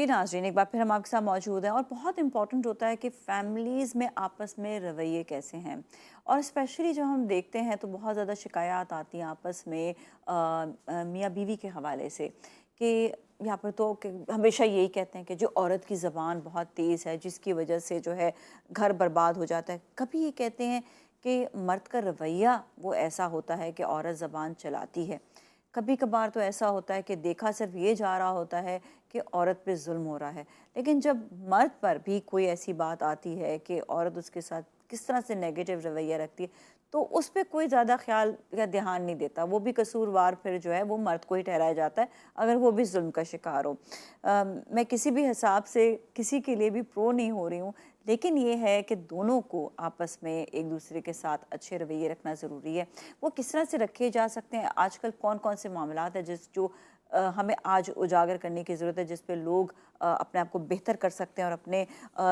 जी नाज़रीन, एक बार फिर हम आपके साथ मौजूद हैं और बहुत इम्पॉर्टेंट होता है कि फ़ैमिलीज़ में आपस में रवैये कैसे हैं। और स्पेशली जब हम देखते हैं तो बहुत ज़्यादा शिकायत आती हैं आपस में मियाँ बीवी के हवाले से कि यहाँ पर तो कि हमेशा यही कहते हैं कि जो औरत की ज़बान बहुत तेज़ है जिसकी वजह से जो है घर बर्बाद हो जाता है। कभी ये कहते हैं कि मर्द का रवैया वो ऐसा होता है कि औरत ज़बान चलाती है। कभी कभार तो ऐसा होता है कि देखा सिर्फ ये जा रहा होता है कि औरत पे जुल्म हो रहा है, लेकिन जब मर्द पर भी कोई ऐसी बात आती है कि औरत उसके साथ किस तरह से नेगेटिव रवैया रखती है, तो उस पर कोई ज़्यादा ख्याल या ध्यान नहीं देता। वो भी कसूरवार फिर जो है वो मर्द को ही ठहराया जाता है अगर वो भी जुल्म का शिकार हो। मैं किसी भी हिसाब से किसी के लिए भी प्रो नहीं हो रही हूँ, लेकिन ये है कि दोनों को आपस में एक दूसरे के साथ अच्छे रवैये रखना ज़रूरी है। वो किस तरह से रखे जा सकते हैं, आजकल कौन कौन से मामलात हैं जो हमें आज उजागर करने की ज़रूरत है, जिस पे लोग अपने आप को बेहतर कर सकते हैं और अपने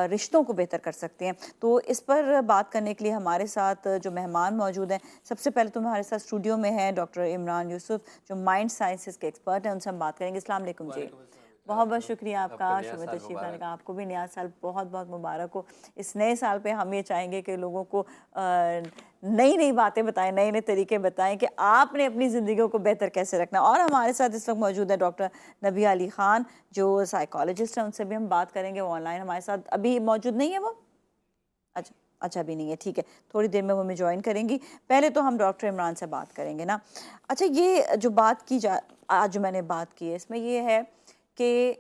रिश्तों को बेहतर कर सकते हैं। तो इस पर बात करने के लिए हमारे साथ जो मेहमान मौजूद हैं, सबसे पहले तो हमारे साथ स्टूडियो में हैं डॉक्टर इमरान यूसुफ, जो माइंड साइंसेस के एक्सपर्ट हैं। उनसे हम बात करेंगे। अस्सलाम वालेकुम जी। बहुत बहुत शुक्रिया आपका, शुभ तशरीफ़ लाने का। आपको भी नया साल बहुत बहुत मुबारक हो। इस नए साल पे हम ये चाहेंगे कि लोगों को नई नई बातें बताएं, नए नए तरीके बताएं कि आपने अपनी ज़िंदगियों को बेहतर कैसे रखना। और हमारे साथ इस वक्त मौजूद है डॉक्टर नबी अली ख़ान, जो साइकोलॉजिस्ट हैं। उनसे भी हम बात करेंगे। वो ऑनलाइन हमारे साथ अभी मौजूद नहीं है वो। अच्छा, अच्छा अभी नहीं है, ठीक है, थोड़ी देर में वो हमें ज्वाइन करेंगी। पहले तो हम डॉक्टर इमरान से बात करेंगे ना। अच्छा, ये जो बात की जा आज जो मैंने बात की है, इसमें ये है कि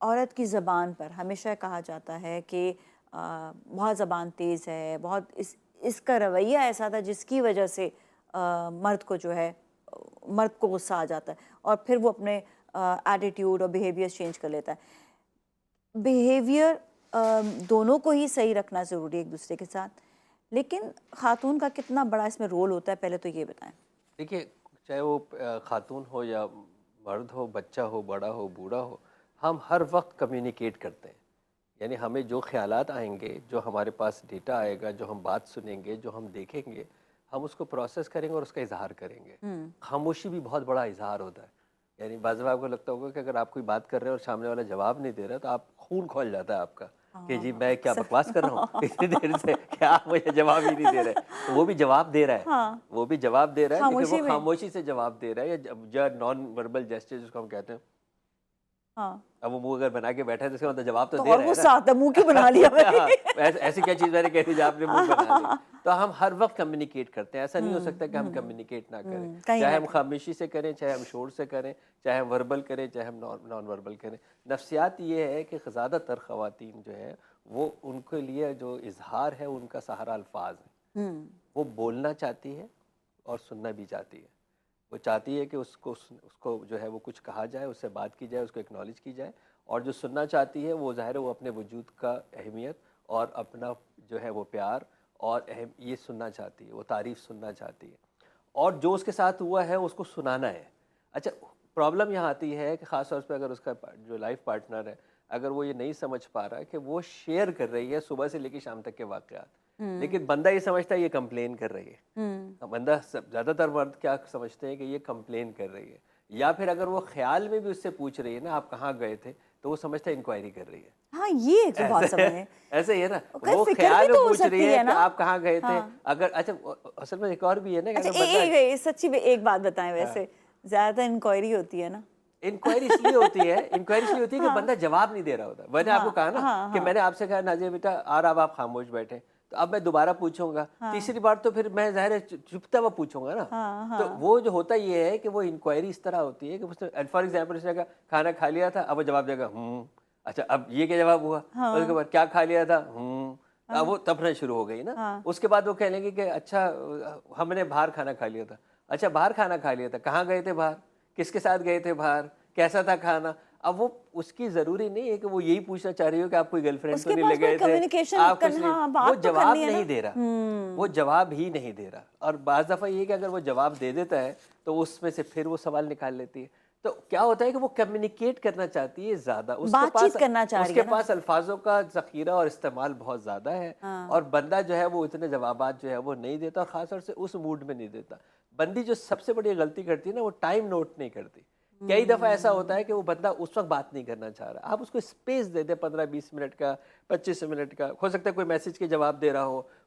औरत की ज़बान पर हमेशा कहा जाता है कि बहुत ज़बान तेज़ है, बहुत इसका रवैया ऐसा था जिसकी वजह से मर्द को जो है मर्द को गुस्सा आ जाता है और फिर वो अपने एटीट्यूड और बिहेवियर चेंज कर लेता है। बिहेवियर दोनों को ही सही रखना ज़रूरी है एक दूसरे के साथ, लेकिन ख़ातून का कितना बड़ा इसमें रोल होता है, पहले तो ये बताएं। देखिए, चाहे वो खातून हो या मर्द हो, बच्चा हो, बड़ा हो, बूढ़ा हो, हम हर वक्त कम्युनिकेट करते हैं। यानी हमें जो ख़्यालात आएंगे, जो हमारे पास डेटा आएगा, जो हम बात सुनेंगे, जो हम देखेंगे, हम उसको प्रोसेस करेंगे और उसका इजहार करेंगे। खामोशी भी बहुत बड़ा इजहार होता है। यानी बाज़ दफ़ा आपको लगता होगा कि अगर आप कोई बात कर रहे हैं और सामने वाला जवाब नहीं दे रहा, तो आप खून खौल जाता है आपका कि जी हाँ मैं क्या अक्सर। बकवास कर रहा हूँ इतनी देर से, क्या आप मुझे जवाब ही नहीं दे रहे। तो वो भी जवाब दे रहा है, हाँ, वो भी जवाब दे रहा है, लेकिन वो खामोशी में। खामोशी से जवाब दे रहा है, या नॉन वर्बल जेस्चर जिसको हम कहते हैं। हाँ, अब वो मुंह अगर बना के बैठा है तो इसका मतलब जवाब तो तो दे और रहा है गुस्सा आता है, मुंह क्यों बना लिया ना। भाई। हाँ, ऐसी क्या चीज़ मैंने कह दी जो आपने मुंह बना ली। तो हम हर वक्त कम्युनिकेट करते हैं, ऐसा नहीं हो सकता कि हम कम्युनिकेट ना करें। कहीं चाहे ना हम कहीं। खामोशी से करें, चाहे हम शोर से करें, चाहे हम वर्बल करें, चाहे हम नॉन वर्बल करें। नफ्सियात ये है कि ज़्यादातर ख़वातीन जो है वो, उनके लिए जो इजहार है उनका सहारा अल्फाज है। हम्म। वो बोलना चाहती है और सुनना भी चाहती है। वो चाहती है कि उसको जो है वो कुछ कहा जाए, उससे बात की जाए, उसको एक्नॉलेज की जाए। और जो सुनना चाहती है वो ज़ाहिर है वो अपने वजूद का अहमियत और अपना जो है वो प्यार और अहम ये सुनना चाहती है, वो तारीफ़ सुनना चाहती है। और जो उसके साथ हुआ है उसको सुनाना है। अच्छा, प्रॉब्लम यहाँ आती है कि ख़ास तौर पे अगर उसका जो लाइफ पार्टनर है, अगर वो ये नहीं समझ पा रहा है कि वो शेयर कर रही है सुबह से लेकर शाम तक के वाक़यात, हम्म। लेकिन बंदा ये समझता है ये कंप्लेन कर रही है। हम्म। बंदा ज़्यादातर मर्द क्या समझते हैं कि ये कंप्लेन कर रही है, या फिर अगर वो ख्याल में भी उससे पूछ रही है ना आप कहाँ गए थे, तो वो समझता है इंक्वायरी कर रही है। हाँ, ये एक तो बात ऐसे समझ में। ऐसे ही है ना, कई वो फिक्र भी ख्याल में तो हो पूछ रही सकती है है कि ना। आप कहाँ गए थे। हाँ। अगर अच्छा, असल में एक और भी है ना कि अच्छा, अगर बंदा सच्ची में एक बात बताएं, हाँ, वैसे ज्यादातर इंक्वायरी होती है ना। इंक्वायरी इसलिए होती है कि हाँ बंदा जवाब नहीं दे रहा होता। मैंने आपको हाँ कहा ना हाँ कि हाँ मैंने आपसे कहा नाजिया बेटा आ रहा, अब आप खामोश बैठे, तो अब मैं दोबारा पूछूंगा, हाँ तीसरी बार तो फिर मैं ज़ाहिर है चुपता हुआ पूछूंगा ना। हाँ तो हाँ वो जो होता ये है कि वो इंक्वायरी इस तरह होती है कि उसने फॉर एग्जाम्पल उसने कहा खाना खा लिया था, अब वो जवाब देगा अच्छा अब ये क्या जवाब हुआ, और उसके हाँ बाद क्या खा लिया था, अब हाँ वो तफना शुरू हो गई ना। हाँ उसके बाद वो कह लेंगे कि अच्छा हमने बाहर खाना खा लिया था। अच्छा बाहर खाना खा लिया था, कहाँ गए थे बाहर, किसके साथ गए थे बाहर, कैसा था खाना। अब वो उसकी ज़रूरी नहीं है कि वो यही पूछना चाह रही हो कि आप कोई गर्लफ्रेंड तो उसके नहीं ले पास कोई गए थे, कम्युनिकेशन आप कुछ करना, नहीं। हाँ, वो बात तो करनी जवाब है ना। नहीं दे रहा, वो जवाब ही नहीं दे रहा। और बाज़ दफ़ा ये कि अगर वो जवाब दे देता है तो उसमें से फिर वो सवाल निकाल लेती है। तो क्या होता है कि वो कम्युनिकेट करना चाहती है ज़्यादा, बातचीत करना चाह रही उसके है ना। पास अल्फाजों का ज़ख़ीरा और इस्तेमाल बहुत ज़्यादा है। हाँ और बंदा जो है वो इतने जवाबात जो है वो नहीं देता, और ख़ास तौर से उस मूड में नहीं देता। बंदी जो सबसे बड़ी गलती करती है ना, वो टाइम नोट नहीं करती कई दफ़ा ऐसा होता है कि वो बंदा उस वक्त बात नहीं करना चाह रहा, आप उसको स्पेस दे दें 15-20 मिनट का, 25 मिनट का। हो सकता है कोई मैसेज के जवाब दे रहा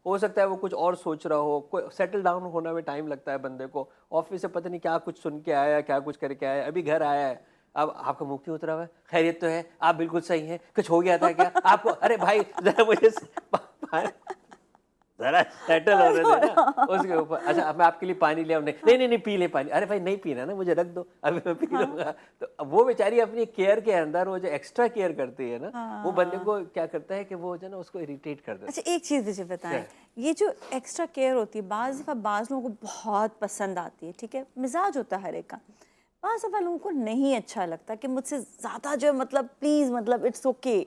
हो सकता है वो कुछ और सोच रहा हो, कोई सेटल डाउन होने में टाइम लगता है बंदे को, ऑफिस से पता नहीं क्या कुछ सुन के आया, क्या कुछ करके आया, अभी घर आया है, अब आपका मुंह क्यों उतरा हुआ है, खैरियत तो है, आप बिल्कुल सही हैं, कुछ हो गया था क्या आपको, अरे भाई जरा मुझे जरा सेटल हो रहे थे ना उसके ऊपर। अच्छा अब मैं आपके लिए पानी ले आऊं, नहीं पी ले पानी, अरे भाई नहीं पीना ना, मुझे रख दो अभी मैं पी लूंगा। तो अब वो बेचारी अपनी केयर के अंदर वो जो एक्स्ट्रा केयर करती है ना, वो बंदे को क्या करता है कि वो जो ना उसको इरिटेट कर देता है। अच्छा एक चीज़ मुझे बताएं, ये जो एक्स्ट्रा केयर होती है बाज़ लोगों को बहुत पसंद आती है, ठीक है, मिजाज होता है हर एक का, बाज़ दफ़ा लोगों को नहीं अच्छा लगता कि मुझसे ज़्यादा जो मतलब प्लीज़ मतलब इट्स ओके,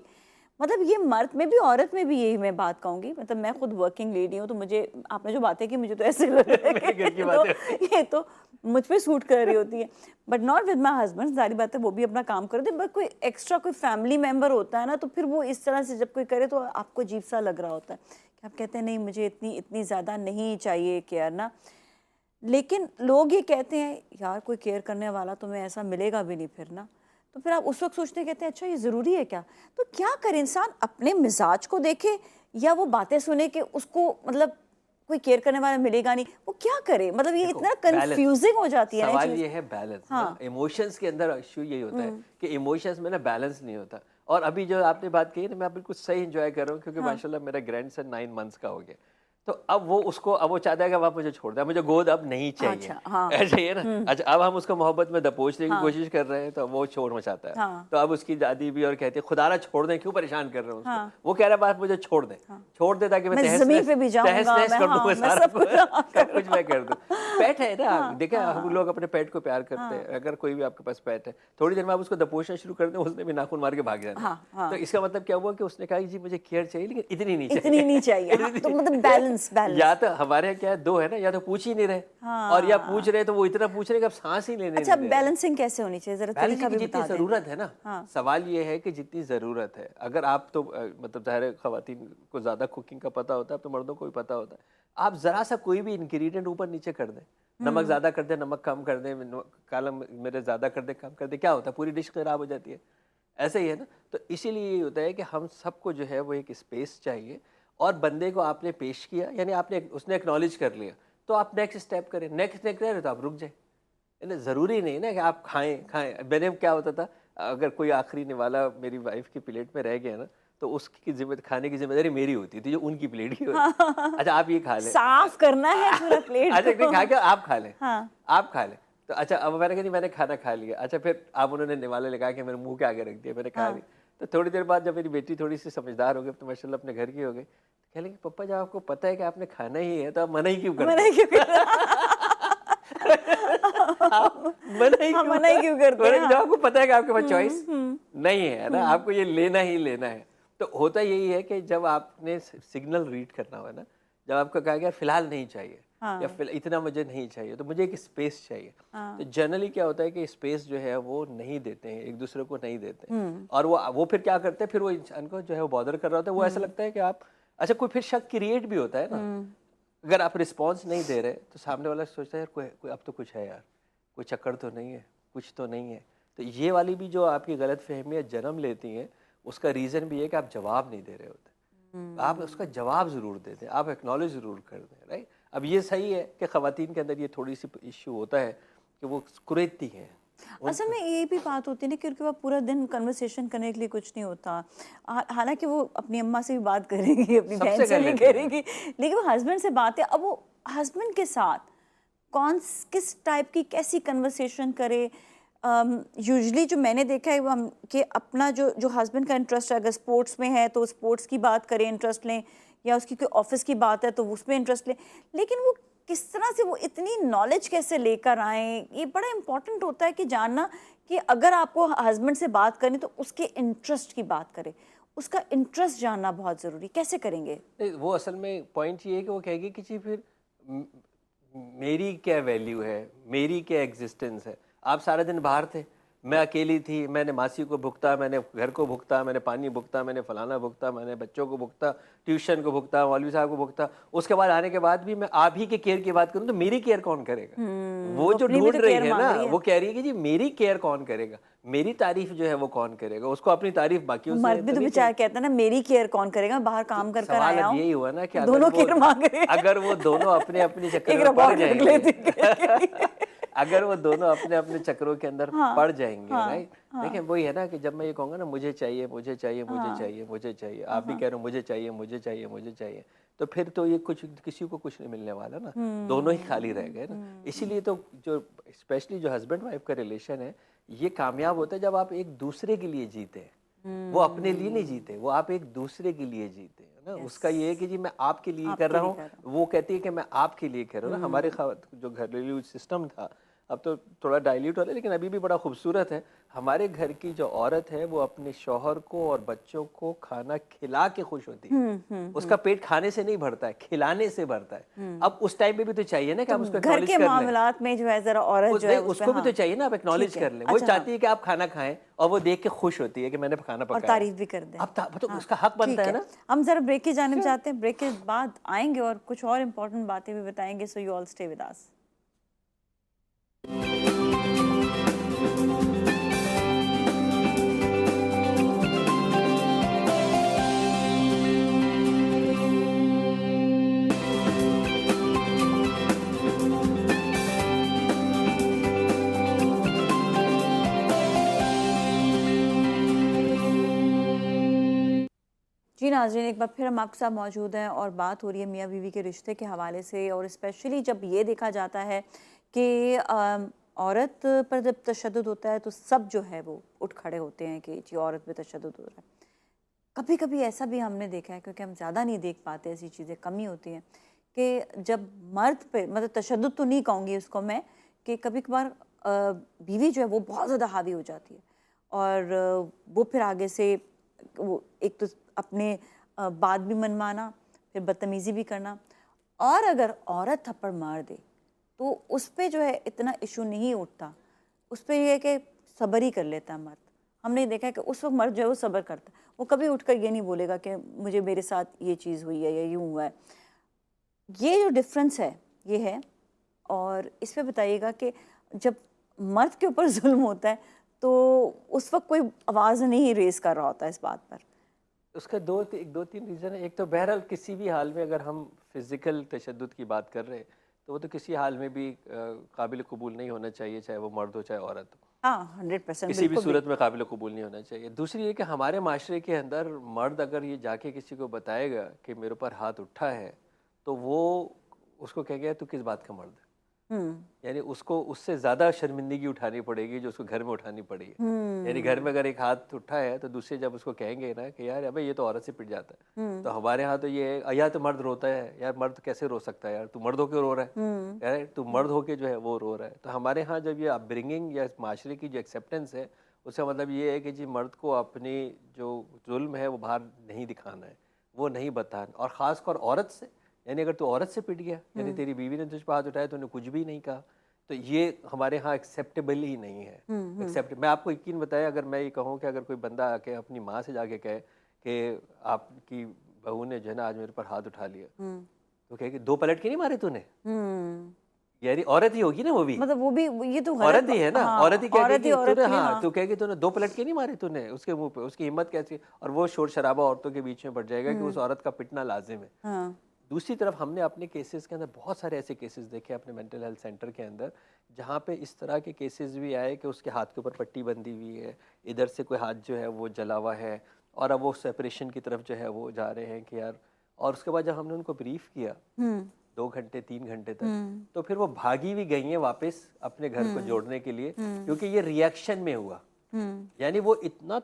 मतलब ये मर्द में भी औरत में भी यही मैं बात कहूँगी, मतलब मैं खुद वर्किंग लेडी हूँ तो मुझे आपने जो बातें की मुझे तो ऐसे लग रहा है कि ये तो मुझ पे सूट कर रही होती है, but not with my husband, सारी बातें वो भी अपना काम करते हैं, बट कोई एक्स्ट्रा कोई फैमिली मेम्बर होता है ना तो फिर वो इस तरह से जब कोई करे तो आपको अजीब सा लग रहा होता है कि आप कहते हैं नहीं मुझे इतनी ज़्यादा नहीं चाहिए केयर ना, लेकिन लोग ये कहते हैं यार कोई केयर करने वाला तुम्हें ऐसा मिलेगा भी नहीं फिर ना, तो फिर आप उस वक्त सोचते कहते हैं अच्छा ये ज़रूरी है क्या, तो क्या करे इंसान अपने मिजाज को देखे या वो बातें सुने कि उसको मतलब कोई केयर करने वाला मिलेगा नहीं, वो क्या करे, मतलब ये इतना कंफ्यूजिंग हो जाती है ना सवाल चीज़। ये है बैलेंस। हाँ इमोशंस के अंदर इशू यही होता है कि इमोशंस में ना बैलेंस नहीं होता। और अभी जो आपने बात कही ना मैं बिल्कुल सही एंजॉय कर रहा हूँ क्योंकि माशाल्लाह मेरा ग्रैंडसन 9 मंथ्स का हो गया, तो अब वो चाहता है कि अब आप मुझे छोड़ दें, मुझे गोद अब नहीं चाहिए। अच्छा हाँ चाहिए ना। अच्छा अब हम उसको मोहब्बत में दबोचने की कोशिश कर रहे हैं तो वो शोर मचाता है। हाँ तो अब उसकी दादी भी और कहती है खुदारा छोड़ दें, क्यों परेशान कर रहे हैं उसको। हाँ वो कह रहा है बात मुझे छोड़ दें, छोड़ दे ताकि मैं मैं ज़मीन पे भी जाऊंगा, तहस-नहस मैं कर हाँ दूंगा मैं सारा सब कुछ सब कुछ मैं कर दूं। पेट है ना, देखा हम लोग अपने पेट को प्यार करते हैं, अगर कोई भी आपके पास पेट है थोड़ी देर में आप उसको दबोचना शुरू कर दें उसने भी नाखून मार के भाग जाना। तो इसका मतलब क्या हुआ कि उसने कहा कि जी मुझे केयर चाहिए लेकिन इतनी नहीं चाहिए, इतनी नहीं चाहिए। हाँ, तो मतलब बैलेंस या तो हमारे यहाँ क्या है, दो है ना, या तो पूछ ही नहीं रहे और या पूछ रहे तो वो इतना पूछ रहे कि अब सांस ही लेने अच्छा नहीं दे रहे। बैलेंसिंग कैसे होनी चाहिए जरा तरीका बैलेंसिंग की भी जितनी बता दें। ज़रूरत है ना, हाँ सवाल ये है कि जितनी ज़रूरत है, अगर आप तो मतलब ज़ाहिर है ख़वातीन को ज़्यादा कुकिंग का पता होता है, अब तो मर्दों को भी पता होता है, आप ज़रा सा कोई भी इंग्रेडिएंट ऊपर नीचे कर दें, नमक ज़्यादा कर दें, नमक कम कर दें, काला मिर्च ज़्यादा कर दें, कम कर दें, क्या होता है पूरी डिश ख़राब हो जाती है। ऐसे ही है ना, तो इसीलिए ये होता है कि हम सबको जो है वो एक स्पेस चाहिए और बंदे को आपने पेश किया यानी आपने उसने एक्नॉलेज कर लिया तो आप नेक्स्ट स्टेप करें, नेक्स्ट नहीं कर रहे तो आप रुक जाए। यानी ज़रूरी नहीं ना कि आप खाएं। मैंने क्या होता था, अगर कोई आखिरी निवाला मेरी वाइफ की प्लेट में रह गया ना तो उसकी खाने की जिम्मेदारी मेरी होती थी, जो उनकी प्लेट की होती थी। अच्छा आप ये खा लें, साफ करना है पूरा प्लेट। अच्छा नहीं खा के आप खा लें, हाँ आप खा लें। तो अच्छा अब मैंने कहा नहीं मैंने खाना खा लिया, अच्छा फिर आप उन्होंने निवाले लगा के मेरे मुंह के आगे रख दिया, मैंने खा लिया। तो थोड़ी देर बाद जब मेरी बेटी थोड़ी सी समझदार हो गई, तो माशाल्लाह अपने घर की हो गई, कह लेंगे पप्पा जब आपको पता है कि आपने खाना ही है तो आप मना ही क्यों करते मना ही क्यों करते हैं। जब आपको पता है कि आपके पास चॉइस नहीं है ना, आपको ये लेना ही लेना है। तो होता यही है कि जब आपने सिग्नल रीड करना हो ना, जब आपको कहा गया फिलहाल नहीं चाहिए या फिर इतना मुझे नहीं चाहिए तो मुझे एक स्पेस चाहिए, तो जनरली क्या होता है कि स्पेस जो है वो नहीं देते हैं, एक दूसरे को नहीं देते हैं। और वो फिर क्या करते हैं, फिर वो इंसान को जो है वो बॉदर कर रहा होता है, वो ऐसा लगता है कि आप अच्छा कोई फिर शक क्रिएट भी होता है ना, अगर आप रिस्पॉन्स नहीं दे रहे तो सामने वाला सोचता है यार कोई अब तो कुछ है यार, कोई चक्कर तो नहीं है, कुछ तो नहीं है। तो ये वाली भी जो आपकी गलत फहमियाँ जन्म लेती हैं उसका रीज़न भी है कि आप जवाब नहीं दे रहे होते। आप उसका जवाब ज़रूर दे दें, आप एक्नॉलेज ज़रूर कर दें, राइट। अब ये सही है कि ख़वातीन के अंदर ये थोड़ी सी इश्यू होता है कि वो कुरेदती हैं। असल में ये भी बात होती है ना कि उनके पास पूरा दिन कन्वर्सेशन करने के लिए कुछ नहीं होता, हालांकि वो अपनी अम्मा से भी बात करेगी, अपनी बहन से भी करेगी, लेकिन वो हस्बैंड से बात है, अब वो हस्बैंड के साथ किस टाइप की कैसी कन्वर्सेशन करे। यूजुअली जो मैंने देखा है वो हम कि अपना जो हस्बैंड का इंटरेस्ट है, अगर स्पोर्ट्स में है तो स्पोर्ट्स की बात करें, इंटरेस्ट लें, या उसकी कोई ऑफिस की बात है तो उसमें इंटरेस्ट लें, लेकिन वो किस तरह से वो इतनी नॉलेज कैसे लेकर आए, ये बड़ा इंपॉर्टेंट होता है कि जानना कि अगर आपको हस्बैंड से बात करनी तो उसके इंटरेस्ट की बात करें, उसका इंटरेस्ट जानना बहुत ज़रूरी, कैसे करेंगे। वो असल में पॉइंट ये है कि वो कहेगी कि जी फिर मेरी क्या वैल्यू है, मेरी क्या एग्जिस्टेंस है, आप सारा दिन बाहर थे, मैं अकेली थी, मैंने मासी को भुगता, मैंने घर को भुगता, मैंने पानी भुगता, मैंने फलाना भुगता, मैंने बच्चों को भुगता, ट्यूशन को भुगता, मौलवी साहब को भुगता। उसके बाद आने के बाद भी मैं आप ही के केयर की बात करूँ तो मेरी केयर कौन करेगा? वो वो जो अपनी भी ढूंढ तो रही केयर है मांग ना, रही है। वो कह रही है कि जी मेरी केयर कौन करेगा, मेरी तारीफ जो है वो कौन करेगा, उसको अपनी तारीफ बाकियों से मर्द भी तो तभी बेचारा कहता है ना, मेरी केयर कौन करेगा, बाहर काम कर कर सवाल आया अब हूँ। यही हुआ ना कि दोनों केयर मांग रहे हैं। अगर वो दोनों अपने अपने चक्कर एक में पड़ रिकॉर्ड रख जाएंगे लेती केयर के लिए। अगर वो दोनों अपने अपने चक्रों के अंदर हाँ पड़ जाएंगे, हाँ राइट। हाँ देखिए वही है ना कि जब मैं ये कहूँगा ना मुझे चाहिए मुझे चाहिए मुझे हाँ चाहिए मुझे चाहिए, हाँ आप भी हाँ। कह रहे हो मुझे चाहिए मुझे चाहिए मुझे चाहिए, तो फिर तो ये कुछ किसी को कुछ नहीं मिलने वाला ना, दोनों ही खाली रह गए ना। इसीलिए तो जो स्पेशली जो हस्बैंड वाइफ का रिलेशन है, ये कामयाब होता है जब आप एक दूसरे के लिए जीते हैं। वो अपने लिए नहीं जीते, वो आप एक दूसरे के लिए जीते हैं ना। यस, उसका ये है कि जी मैं आपके लिए कर आपके रहा लिए हूँ, कर रहा वो कहती है कि मैं आपके लिए कर रहा हूँ ना। हमारे जो घरेलू सिस्टम था, अब तो थोड़ा डाइल्यूट हो रहा है लेकिन अभी भी बड़ा खूबसूरत है। हमारे घर की जो औरत है वो अपने शौहर को और बच्चों को खाना खिला के खुश होती है। उसका पेट खाने से नहीं भरता है, खिलाने से भरता है। अब उस टाइम पे भी तो चाहिए ना कि तो आप उसको घर एक्नॉलेज के कर लें। मामलात में जो है जरा औरत जो है नहीं, उस पे, उसको भी हाँ तो चाहिए ना आप एक्नॉलेज ठीक है। कर लें। वो अच्छा हाँ, चाहती है कि आप खाना खाएं और वो देख के खुश होती है कि मैंने खाना और पकाया। तारीफ भी कर दें। अब तो हाँ उसका हक बनता ठीक है है, ना। हम जरा ब्रेक की जानिब जाते हैं। ब्रेक के बाद आएंगे और कुछ और इम्पोर्टेंट बातें भी बताएंगे। So you all stay with us. जी नाज़रीन, एक बार फिर हम आपके साथ मौजूद हैं और बात हो रही है मियाँ बीवी के रिश्ते के हवाले से। और स्पेशली जब ये देखा जाता है कि औरत पर जब तशद्दुद होता है तो सब जो है वो उठ खड़े होते हैं कि जी औरत पे तशद्दुद हो रहा है। कभी कभी ऐसा भी हमने देखा है, क्योंकि हम ज़्यादा नहीं देख पाते, ऐसी चीज़ें कमी होती हैं कि जब मर्द पे, मतलब तशद्दुद तो नहीं कहूँगी उसको मैं, कि कभी कभार बीवी जो है वो बहुत ज़्यादा हावी हो जाती है और वो फिर आगे से वो एक तो अपने बात भी मनवाना, फिर बदतमीज़ी भी करना। और अगर औरत थप्पड़ मार दे तो उस पे जो है इतना इशू नहीं उठता, उस पे ये है कि सब्र ही कर लेता है मर्द। हमने देखा है कि उस वक्त मर्द जो है वो सब्र करता है, वो कभी उठकर ये नहीं बोलेगा कि मुझे मेरे साथ ये चीज़ हुई है या यूँ हुआ है। ये जो डिफरेंस है ये है। और इस पे बताइएगा कि जब मर्द के ऊपर जुल्म होता है तो उस वक्त कोई आवाज़ नहीं रेस कर रहा होता है इस बात पर। उसका दो तीन रीज़न है। एक तो बहरहाल किसी भी हाल में अगर हम फिज़िकल तशद्दुद की बात कर रहे हैं तो वो तो किसी हाल में भी काबिल कबूल नहीं होना चाहिए, चाहे वो मर्द हो चाहे औरत हो। हाँ 100% किसी भी बिल्कुल भी। सूरत में काबिल कबूल नहीं होना चाहिए। दूसरी ये कि हमारे माशरे के अंदर मर्द अगर ये जाके किसी को बताएगा कि मेरे ऊपर हाथ उठा है, तो वो उसको कहेगा तू किस बात का मर्द है। यानी उसको उससे ज़्यादा शर्मिंदगी उठानी पड़ेगी जो उसको घर में उठानी पड़ी है। यानी घर में अगर एक हाथ उठा है तो दूसरे जब उसको कहेंगे ना कि यार अबे ये तो औरत से पिट जाता है, तो हमारे यहाँ तो ये है या तो मर्द रोता है, यार मर्द कैसे रो सकता है, यार तू मर्द होके रो रहा है, यार तू मर्द होके जो है वो रो रहा है। तो हमारे यहाँ जब ये अपब्रिंगिंग या माशरे की जो एक्सेप्टेंस है, उसका मतलब ये है कि जी मर्द को अपनी जो जुल्म है वो बाहर नहीं दिखाना है, वो नहीं बताना। और ख़ासकर औरत से, यानी अगर तू औरत से पिट गया, यानी तेरी बीवी ने तुझ पर हाथ उठाया, तूने कुछ भी नहीं कहा, तो ये हमारे यहाँ एक्सेप्टेबल ही नहीं है। मैं आपको यकीन बताया, अगर मैं ये कहूँ कि अगर कोई बंदा आके अपनी माँ से जाके कहे कि आपकी बहू ने जो है ना आज मेरे पर हाथ उठा लिया, तो कहे कि 2 पलट के नहीं मारे तूने, यानी औरत ही होगी ना वो भी, मतलब वो भी ये तो औरत ही है ना। हाँ, औरत ही क्या औरत ही कहेगी औरत तूने, के लिए, हाँ हाँ। तू कहेगी तूने 2 पलट के नहीं मारे तूने उसके मुंह पे, उसकी हिम्मत कैसी। और वो शोर शराबा औरतों के बीच में बढ़ जाएगा कि उस औरत का पिटना लाजिम है। हाँ दूसरी तरफ हमने अपने केसेस के अंदर बहुत सारे ऐसे केसेस देखे अपने मेंटल हेल्थ सेंटर के अंदर, जहाँ पे इस तरह के केसेस भी आए कि उसके हाथ के ऊपर पट्टी बंधी हुई है, इधर से कोई हाथ जो है वो जला हुआ है, और अब वो सेपरेशन की तरफ जो है वो जा रहे हैं कि यार। और उसके बाद जब हमने उनको ब्रीफ किया 2 घंटे 3 घंटे तक, तो फिर वो भागी भी गई हैं वापस अपने घर को जोड़ने के लिए, क्योंकि ये रिएक्शन में हुआ। यानी वो इतना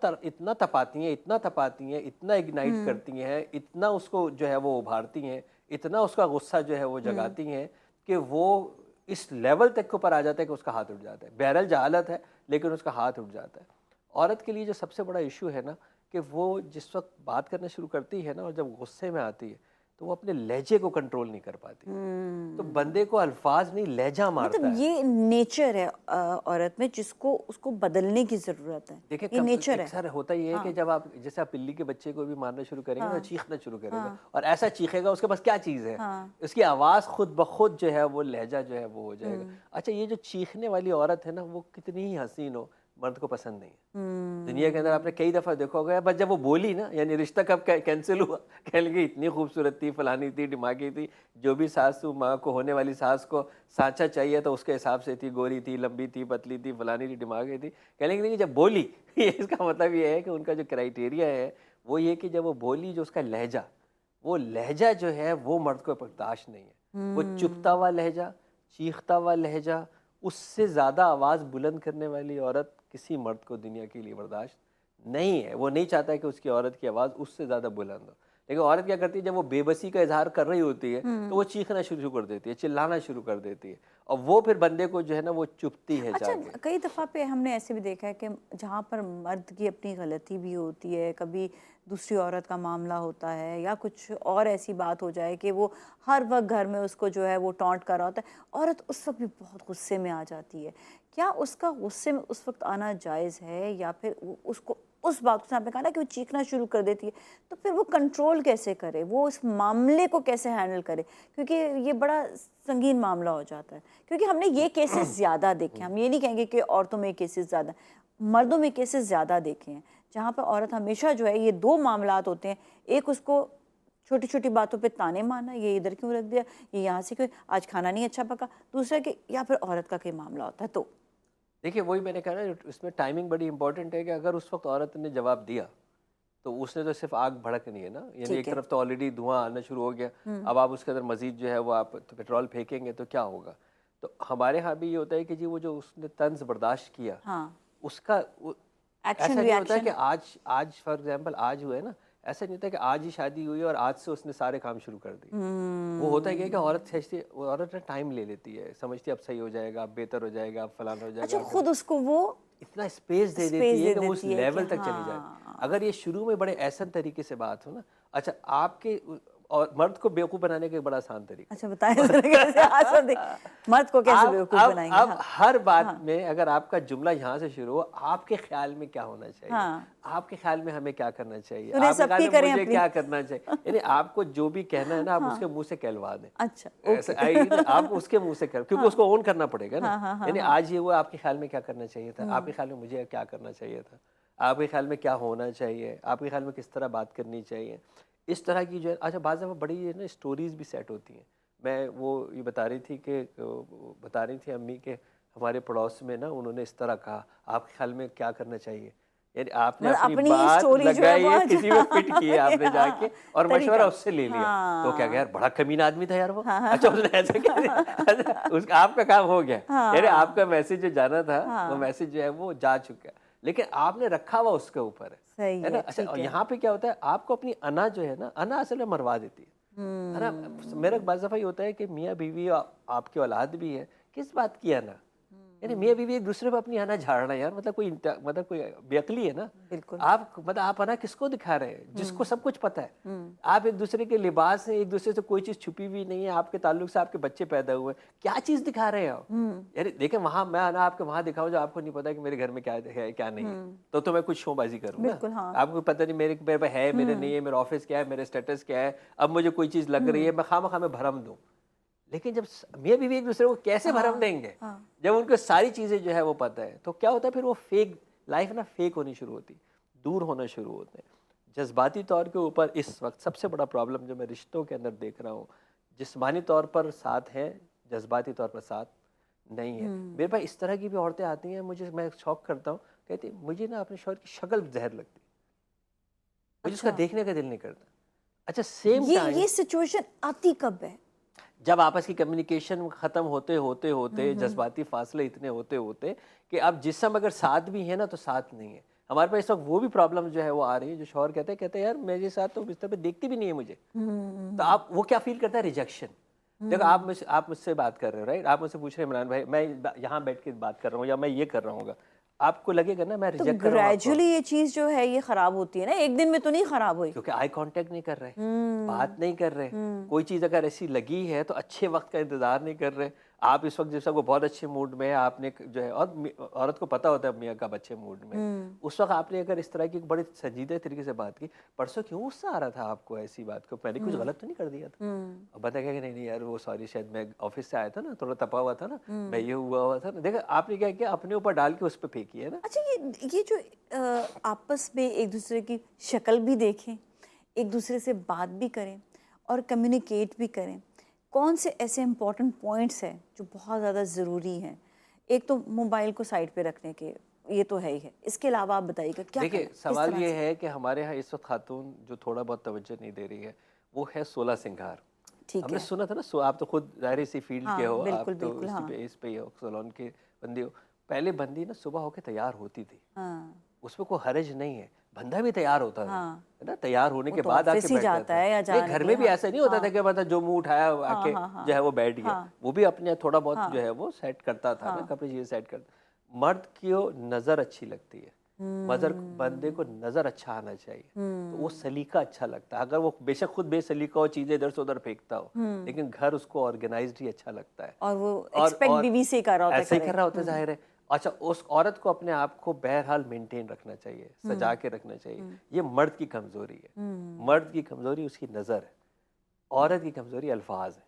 तपाती हैं, इतना तपाती हैं, इतना इग्नाइट करती हैं, इतना उसको जो है वो उभारती हैं, इतना उसका गुस्सा जो है वो जगाती हैं कि वो इस लेवल तक के ऊपर आ जाता है कि उसका हाथ उठ जाता है। बहरहाल जहालत है लेकिन उसका हाथ उठ जाता है। औरत के लिए जो सबसे बड़ा इशू है ना, कि वो जिस वक्त बात करना शुरू करती है ना और जब गुस्से में आती है, तो वो अपने लहजे को कंट्रोल नहीं कर पाती। तो बंदे को अल्फाज नहीं लहजा मारता मतलब है। ये नेचर है औरत में, जिसको उसको बदलने की जरूरत है। देखिए ये कब नेचर एक है। सर होता ये है कि हाँ जब आप जैसे आप बिल्ली के बच्चे को भी मारना शुरू करेंगे तो हाँ चीखना शुरू करेगा हाँ और ऐसा चीखेगा, उसके पास क्या चीज़ है, हाँ। उसकी आवाज़ खुद ब खुद जो है वो लहजा जो है वो हो जाएगा। अच्छा, ये जो चीखने वाली औरत है ना, वो कितनी ही हसीन हो, मर्द को पसंद नहीं है। दुनिया के अंदर आपने कई दफ़ा देखा होगा, बस जब वो बोली ना, यानी रिश्ता कब कैंसिल हुआ, कह लगे इतनी खूबसूरत थी, फलानी थी, दिमागी थी, जो भी सासू माँ को, होने वाली सास को सांचा चाहिए तो उसके हिसाब से थी, गोरी थी, लंबी थी, पतली थी, फलानी थी, दिमागी थी, कह लेंगे नहीं जब बोली ये इसका मतलब ये है कि उनका जो क्राइटेरिया है वो ये कि जब वो बोली, जो उसका लहजा, वो लहजा जो है वो मर्द को बर्दाश्त नहीं है। वो चुभता हुआ लहजा, चीखता हुआ लहजा, उससे ज़्यादा आवाज़ बुलंद करने वाली औरत किसी मर्द को दुनिया के लिए बर्दाश्त नहीं है। वो नहीं चाहता कि उसकी औरत की आवाज़ उससे ज़्यादा बुलंद हो। लेकिन औरत क्या करती है, जब वो बेबसी का इजहार कर रही होती है तो वो चीखना शुरू कर देती है, चिल्लाना शुरू कर देती है, और वो फिर बंदे को जो है ना वो चुभती है अच्छा, जाके। कई दफ़ा पे हमने ऐसे भी देखा है कि जहाँ पर मर्द की अपनी गलती भी होती है, कभी दूसरी औरत का मामला होता है या कुछ और ऐसी बात हो जाए कि वो हर वक्त घर में उसको जो है वो टॉन्ट कर रहा होता है, औरत उस वक्त भी बहुत गुस्से में आ जाती है। क्या उसका गुस्से में उस वक्त आना जायज़ है, या फिर उसको उस बात को, आपने कहा ना कि वो चीखना शुरू कर देती है, तो फिर वो कंट्रोल कैसे करे, वो उस मामले को कैसे हैंडल करे, क्योंकि ये बड़ा संगीन मामला हो जाता है। क्योंकि हमने ये केसेस ज़्यादा देखे हैं, हम ये नहीं कहेंगे कि औरतों में केसेस ज़्यादा, मर्दों में केसेस ज़्यादा देखे हैं, जहाँ पर औरत हमेशा जो है, ये दो मामलात होते हैं, एक उसको छोटी छोटी बातों पे ताने मारना, ये इधर क्यों रख दिया, ये यहाँ से क्यों, आज खाना नहीं अच्छा पका, दूसरा कि या फिर औरत का कोई मामला होता है। तो देखिए वही मैंने कहा ना, इसमें टाइमिंग बड़ी इंपॉर्टेंट है कि अगर उस वक्त औरत ने जवाब दिया तो उसने तो सिर्फ आग भड़कनी है ना, यानी ठीक एक है। तरफ तो ऑलरेडी धुआं आना शुरू हो गया, अब आप उसके अंदर मजीद जो है वो आप तो पेट्रोल फेंकेंगे तो क्या होगा। तो हमारे यहाँ भी ये होता है कि जी वो जो उसने तंज बर्दाश्त किया, हाँ, उसका एक्शन ऐसा नहीं होता है कि रिएक्शन। आज आज फॉर एग्जांपल आज हुआ है ना, ऐसा नहीं होता है कि आज ही शादी हुई और आज से उसने सारे काम शुरू कर दिए। वो होता है क्या कि औरत सोचती, वो औरत टाइम ले लेती है, समझती है अब सही हो जाएगा, अब बेहतर हो जाएगा, अब फलाना हो अच्छा, जाएगा, खुद उसको वो इतना स्पेस दे स्पेस देती है दे कि वो उस देती है कि लेवल तक चली जाए। हाँ। अगर ये शुरू में बड़े ऐसा तरीके से बात हो ना, अच्छा आपके और मर्द को बेवकूफ़ बनाने का एक बड़ा आसान तरीका अच्छा, बताएं जरा कैसे आसान देख, मर्द को कैसे बेवकूफ बनाएंगे। अब हाँ हर बात हाँ में अगर आपका जुमला यहाँ से शुरू हो, आपके ख्याल में क्या होना चाहिए, हाँ, आपके ख्याल में हमें क्या करना चाहिए, उन्हें आपके ख्याल सबकी में करें मुझे अपनी। क्या करना चाहिए, यानी आपको जो भी कहना है ना आप उसके हाँ, मुंह से कहलवा दें। अच्छा, ऐसा ओके। आप उसके मुंह से कर, क्योंकि हाँ उसको ओन करना पड़ेगा ना। हाँ हाँ हाँ यानी हाँ। आज ये हुआ, आपके ख्याल में क्या करना चाहिए था, आपके ख्याल में मुझे क्या करना चाहिए था, आपके ख्याल में क्या होना चाहिए, आपके ख्याल में किस तरह बात करनी चाहिए, इस तरह की जो है। अच्छा बाज़ दफ़ा बड़ी है ना स्टोरीज़ भी सेट होती हैं। मैं वो ये बता रही थी कि बता रही थी अम्मी के हमारे पड़ोस में ना उन्होंने इस तरह कहा, आपके ख्याल में क्या करना चाहिए, यानी आपने मतलब अपनी अपनी बात स्टोरी जो है लगाई वो है, आज किसी में फिट की है आपने जाके हाँ, और मशवरा तरीका। उससे ले लिया। तो क्या हाँ यार बड़ा कमीना आदमी था यार वो। हाँ हाँ अच्छा उसने ऐसा कह दिया, अच्छा, उसका आपका काम हो गया, यानी हाँ आपका मैसेज जो जाना था वो हाँ, मैसेज जो है वो जा चुका है, लेकिन आपने रखा हुआ उसके ऊपर सही है ना। है, अच्छा ठीक और है। यहाँ पे क्या होता है, आपको अपनी अना जो है ना, अना असल में मरवा देती है ना। मेरा बाज़ दफ़ा ये होता है कि मियाँ बीवी आपकी औलाद भी है, किस बात की अना, यानी मियाँ बीवी एक दूसरे पर अपनी अना झाड़ना यार, मतलब कोई बेअक्ली है ना। बिल्कुल। आप मतलब आप अना किसको दिखा रहे हैं, जिसको सब कुछ पता है। आप एक दूसरे के लिबास हैं, एक दूसरे से कोई चीज़ छुपी हुई नहीं है, आपके ताल्लुक से आपके बच्चे पैदा हुए, क्या चीज़ दिखा रहे हैं आप। यानी देखें वहाँ मैं अना आपके वहाँ दिखाऊँ जो आपको नहीं पता कि मेरे घर में क्या है क्या नहीं है, तो मैं कुछ शोबाजी करूँ ना। बिल्कुल हाँ। आपको पता नहीं मेरे पे है मेरे नहीं है, मेरा ऑफिस क्या है, मेरे स्टेटस क्या है, अब मुझे कोई चीज़ लग रही है मैं खामखा में भरम दूँ। लेकिन जब मियाँ बीवी एक दूसरे को कैसे भरम देंगे, हाँ जब उनको सारी चीज़ें जो है वो पता है, तो क्या होता है फिर वो फेक लाइफ ना फेक होनी शुरू होती, दूर होना शुरू होते हैं। जज्बाती तौर के ऊपर इस वक्त सबसे बड़ा प्रॉब्लम जो मैं रिश्तों के अंदर देख रहा हूँ, जिस्मानी तौर पर साथ है, जज्बाती तौर पर साथ नहीं है। मेरे पास इस तरह की भी औरतें आती हैं, मैं शौक करता हूँ, कहती मुझे ना अपने शौहर की शक्ल जहर लगती, मुझे उसका अच्छा, देखने का दिल नहीं करता। अच्छा सेम टाइम ये सिचुएशन आती कब है। जब आपस की कम्युनिकेशन ख़त्म होते होते होते जज्बाती फासले इतने होते होते कि अब जिस्म अगर साथ भी है ना तो साथ नहीं है। हमारे पास इस वक्त वो भी प्रॉब्लम जो है वो आ रही है, जो शौहर कहते हैं यार मेरे साथ तो बिस्तर पे देखती भी नहीं है मुझे। तो आप वो क्या फील करता है, रिजेक्शन। देखो आप मुझसे बात कर रहे हो राइट, आप मुझसे पूछ रहे हैं इमरान भाई, मैं यहाँ बैठ के बात कर रहा हूँ या मैं ये कर रहा हूँ, आपको लगेगा ना मैं तो रिजेक्ट कर रहा हूँ आपको, ग्रेजुअली ये चीज जो है ये खराब होती है ना, एक दिन में तो नहीं खराब हुई। क्योंकि आई कांटेक्ट नहीं कर रहे, बात हम्म। नहीं कर रहे। हम्म। कोई चीज़ अगर ऐसी लगी है तो अच्छे वक्त का इंतजार नहीं कर रहे। आप इस वक्त जैसा वो बहुत अच्छे मूड में है, आपने जो है, और औरत को पता होता है मियाँ कब अच्छे मूड में है। उस वक्त आपने अगर इस तरह की बड़े संजीदे तरीके से बात की, परसों क्यों गुस्सा आ रहा था आपको ऐसी बात को, मैंने कुछ गलत तो नहीं कर दिया था? अब बंदा कहेगा नहीं नहीं यार वो सॉरी, शायद मैं ऑफिस से आया था ना, थोड़ा तपा हुआ था ना, मैं ये हुआ था ना। देखा आपने क्या किया, अपने ऊपर डाल के उस पर फेंकी है ना। अच्छा, ये जो आपस में एक दूसरे की शक्ल भी देखें, एक दूसरे से बात भी करें और कम्युनिकेट भी करें, कौन से ऐसे इम्पोर्टेंट पॉइंट्स हैं जो बहुत ज़्यादा ज़रूरी हैं? एक तो मोबाइल को साइड पे रखने के, ये तो है ही है, इसके अलावा आप बताइएगा क्या करना देखिए है, किस सवाल तरह ये से? है कि हमारे यहाँ इस वक्त खातून जो थोड़ा बहुत तवज्जो नहीं दे रही है, वो है 16 सिंगार। ठीक हमने है। सुना था ना, आप तो खुद ज़ाहिर इसी फील्ड के हाँ, हो, आप बिल्कुल तो बिल्कुल। इसी हाँ। पे इस पे ही हो, सलोन के बंदी हो। पहले बंदी ना सुबह होके तैयार होती थी, हाँ। उसमें कोई हर्ज नहीं है, बंदा भी तैयार होता था, हाँ, है ना, तैयार होने वो के तो बाद आके ऑफिस ही बैठता जाता था। है या नहीं, जाने घर के। में भी हाँ। ऐसा नहीं होता था हाँ। कि मतलब जो मुंह उठाया हाँ। आके हाँ। हाँ। जो है वो बैठ गया, हाँ। वो भी अपने थोड़ा बहुत जो हाँ। है वो सेट करता था ना, हाँ। कपड़े चीज़ें सेट करता। मर्द की नज़र अच्छी लगती है, मदर बंदे को नज़र अच्छा आना चाहिए, तो वो सलीका अच्छा लगता है। अगर वो बेशक खुद बेसलीका हो, चीज़ें इधर से उधर फेंकता हो, लेकिन घर उसको ऑर्गेनाइज्ड ही अच्छा लगता है। और वो एक्सपेक्ट और बीवी से ही कर रहा होता है, ऐसा ही करे। कर रहा होता है, जाहिर है। अच्छा, उस औरत को अपने आप को बहरहाल मेंटेन रखना चाहिए, सजा के रखना चाहिए। ये मर्द की कमज़ोरी है। मर्द की कमज़ोरी उसकी नज़र है, औरत की कमज़ोरी अल्फाज है।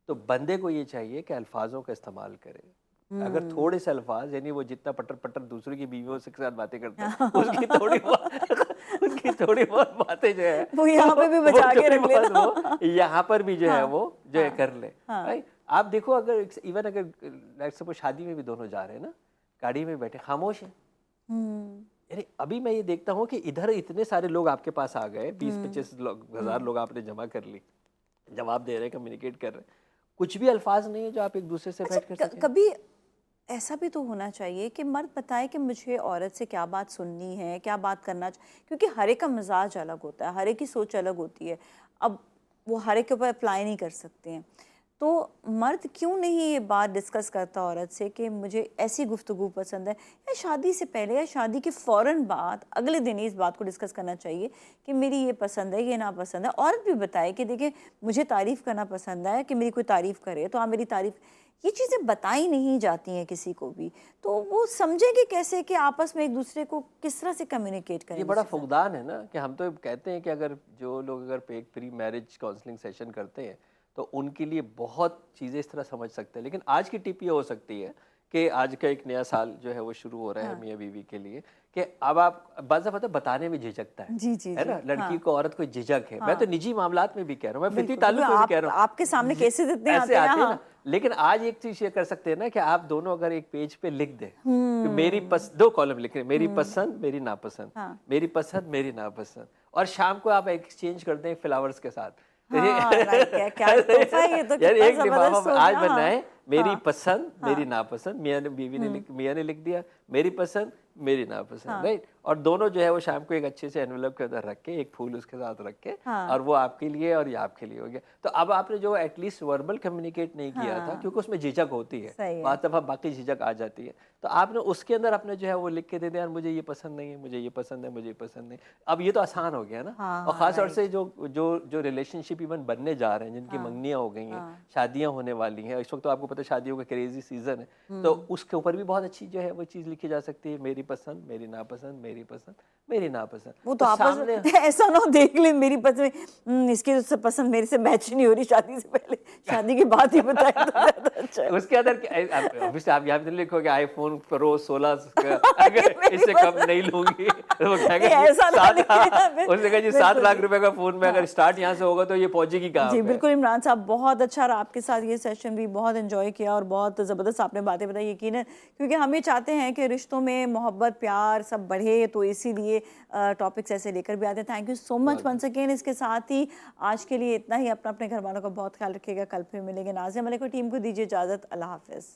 तो बंदे को ये चाहिए कि अल्फाजों का इस्तेमाल करे। अगर थोड़े से अल्फाज, यानी वो जितना पटर पटर दूसरों की बीवियों के साथ बातें करता है, उसकी थोड़ी बहुत उसकी थोड़ी बहुत बातें जो है वो यहाँ पे भी वो बचा के थोड़ी रख बहुत लेना। वो यहाँ पर भी जो है हाँ। वो जो है हाँ। कर ले। हाँ। भाई आप देखो, अगर इवन अगर लाइक सपोज शादी में भी दोनों जा रहे हैं ना, गाड़ी में बैठे खामोश है, यानी अभी मैं ये देखता हूँ कि इधर इतने सारे लोग आपके पास आ गए, 20-25 हज़ार लोग आपने जमा कर ली, जवाब दे रहे हैं, कम्युनिकेट कर रहे हैं, कुछ भी अल्फाज नहीं है जो आप एक दूसरे से अच्छा, बैठ कर सकें। कभी ऐसा भी तो होना चाहिए कि मर्द बताए कि मुझे औरत से क्या बात सुननी है, क्या बात करना क्योंकि हर एक का मिजाज अलग होता है, हर एक की सोच अलग होती है। अब वो हर एक के ऊपर अप्लाई नहीं कर सकते हैं, तो मर्द क्यों नहीं ये बात डिस्कस करता औरत से कि मुझे ऐसी गुफ्तगू पसंद है, या शादी से पहले या शादी के फ़ौरन बाद अगले दिन ही इस बात को डिस्कस करना चाहिए कि मेरी ये पसंद है, ये ना पसंद है। औरत भी बताए कि देखिए मुझे तारीफ़ करना पसंद है, कि मेरी कोई तारीफ़ करे तो आप मेरी तारीफ़, ये चीज़ें बताई नहीं जाती हैं किसी को भी, तो वो समझेंगे कैसे कि आपस में एक दूसरे को किस तरह से कम्युनिकेट करें ये एक बड़ा दूसरे के साथ? फुकदान है ना, कि हम तो कहते हैं कि अगर जो लोग अगर एक प्री मैरिज काउंसलिंग सेशन करते हैं तो उनके लिए बहुत चीज़ें इस तरह समझ सकते हैं। लेकिन आज की टिप ये हो सकती है कि आज का एक नया साल जो है वो शुरू हो रहा है हाँ। मियाँ बीवी के लिए, कि अब आप बाज़ दफ़ा तो बताने में झिझकता जी जी है जी। ना, लड़की हाँ। को औरत को झिझक है। मैं तो हाँ। निजी मामलात में भी कह रहा हूँ, मैं फितरी बिल्कुल, ताल्लुक क्योंकि में भी आप कह रहा हूँ, आपके सामने केसेस इतने ऐसे आते हैं। आते हैं हाँ। ना। लेकिन आज एक चीज़ ये कर सकते हैं ना कि आप दोनों अगर एक पेज पे लिख दें कि मेरी दो कॉलम लिख रहे हैं, मेरी पसंद मेरी नापसंद, हाँ। मेरी पसंद मेरी नापसंद, और शाम को आप एक्सचेंज कर दें फ्लावर्स के साथ। तो हाँ, राइट, क्या क्या तोहफा है ये, तो यार कितना एक लिफाफा जबरदस्त सोच आज है। बनना हाँ। है, मेरी हाँ। पसंद मेरी हाँ। नापसंद, मियाँ ने बीवी ने मियाँ ने लिख दिया मेरी पसंद मेरी नापसंद, हाँ। राइट। और दोनों जो है वो शाम को एक अच्छे से एनवेलप के अंदर रख के, एक फूल उसके साथ रख के, हाँ। और वो आपके लिए और ये आपके लिए हो गया। तो अब आपने जो एटलीस्ट वर्बल कम्युनिकेट नहीं किया था, हाँ। क्योंकि उसमें झिझक होती है, सही है। बात दफ़ा बाकी झिझक आ जाती है, तो आपने उसके अंदर अपने जो है वो लिख के दे दिया, यार मुझे ये पसंद नहीं है, मुझे ये पसंद है, मुझे ये पसंद नहीं। अब ये तो आसान हो गया ना। और हाँ, ख़ास तौर राइट। से जो जो जो रिलेशनशिप इवन बनने जा रहे हैं, जिनकी हाँ। मंगनियाँ हो गई हैं, हाँ। शादियाँ होने वाली हैं, इस वक्त तो आपको पता है शादियों का क्रेजी सीजन है, तो उसके ऊपर भी बहुत अच्छी जो है वो चीज़ लिखी जा सकती है, मेरी पसंद मेरी नापसंद, मेरी पसंद मेरी नापसंद। वो तो तो आपस सामने में ऐसा ना हो, देख ले मेरी पसंद, इसकी तो पसंद मेरे से मैच नहीं हो रही शादी से पहले, शादी के बाद ही बताए तो ज्यादा अच्छा है। उसके अंदर ऑब्वियसली आप यहाँ पे लिखोगे आईफोन प्रो 16 अगर इससे कम नहीं लूंगी तो वो कहेगा नहीं, ऐसा ना लिखे ना, उसने कहा जी 7 लाख रुपए का फोन में अगर स्टार्ट यहाँ से होगा तो ये पहुंचेगी कहाँ जी पे। बिल्कुल इमरान साहब, बहुत अच्छा रहा आपके साथ ये सेशन, भी बहुत एंजॉय किया और बहुत ज़बरदस्त आपने बातें बताई, यकीनन, क्योंकि हम ये चाहते हैं कि रिश्तों में मोहब्बत प्यार सब बढ़े, तो इसीलिए टॉपिक्स ऐसे लेकर भी आते हैं। Thank you so much once again. इसके साथ ही आज के लिए इतना ही। अपने घर वालों का बहुत ख्याल रखिएगा, कल फिर मिलेंगे। नाज़िम मलिक और टीम को दीजिए इजाज़त, अल्लाह हाफिज़।